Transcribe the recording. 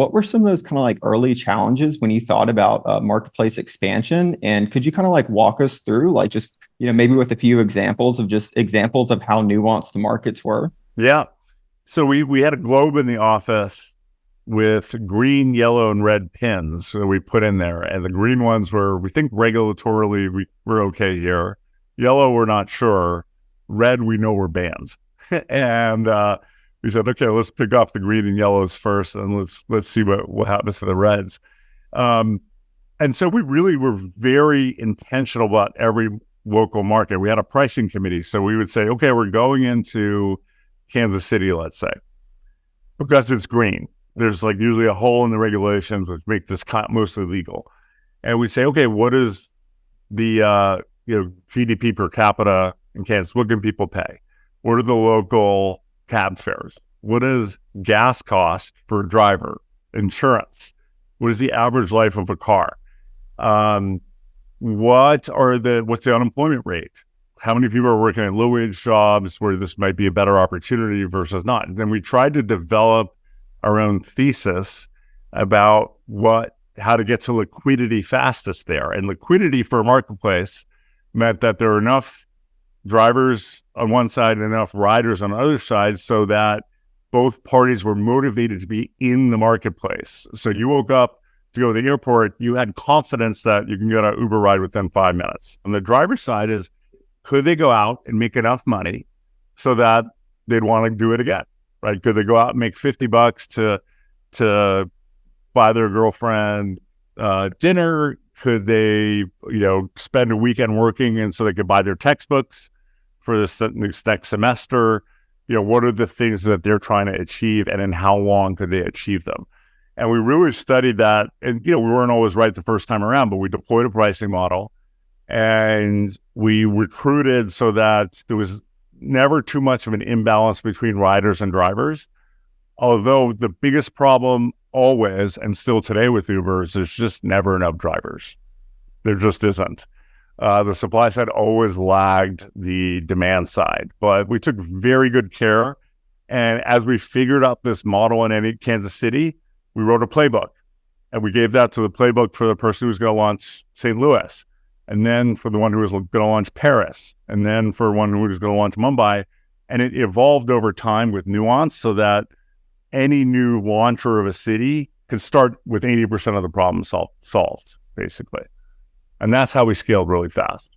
What were some of those kind of like early challenges when you thought about marketplace expansion? And could you kind of like walk us through, like just, maybe with a few examples of how nuanced the markets were? Yeah. So we had a globe in the office with green, yellow, and red pins that we put in there. And the green ones were, we think regulatorily, we're okay here. Yellow, we're not sure. Red, we know we're banned. And we said, okay, let's pick up the green and yellows first, and let's see what happens to the reds. Um, and so we really were very intentional about every local market. We had a pricing committee. So we would say, okay, we're going into Kansas City, let's say, because it's green. There's like usually a hole in the regulations which make this mostly legal. And we say, okay, what is the GDP per capita in Kansas? What can people pay? What are the local cab fares? What is gas cost for a driver? Insurance? What is the average life of a car? What's the unemployment rate? How many people are working in low wage jobs where this might be a better opportunity versus not? And then we tried to develop our own thesis about how to get to liquidity fastest there. And liquidity for a marketplace meant that there are enough drivers on one side and enough riders on the other side so that both parties were motivated to be in the marketplace. So you woke up to go to the airport, you had confidence that you can get an Uber ride within 5 minutes. On the driver's side is, could they go out and make enough money so that they'd want to do it again, right? Could they go out and make $50 to buy their girlfriend dinner? Could they, spend a weekend working and so they could buy their textbooks for this next semester? What are the things that they're trying to achieve, and in how long could they achieve them? And we really studied that. And, we weren't always right the first time around, but we deployed a pricing model and we recruited so that there was never too much of an imbalance between riders and drivers. Although the biggest problem always, and still today with Uber, is there's just never enough drivers. There just isn't. The supply side always lagged the demand side, but we took very good care. And as we figured out this model in Kansas City, we wrote a playbook, and we gave that to the playbook for the person who was going to launch St. Louis, and then for the one who was going to launch Paris, and then for one who was going to launch Mumbai. And it evolved over time with nuance so that any new launcher of a city could start with 80% of the problem solved, basically. And that's how we scaled really fast.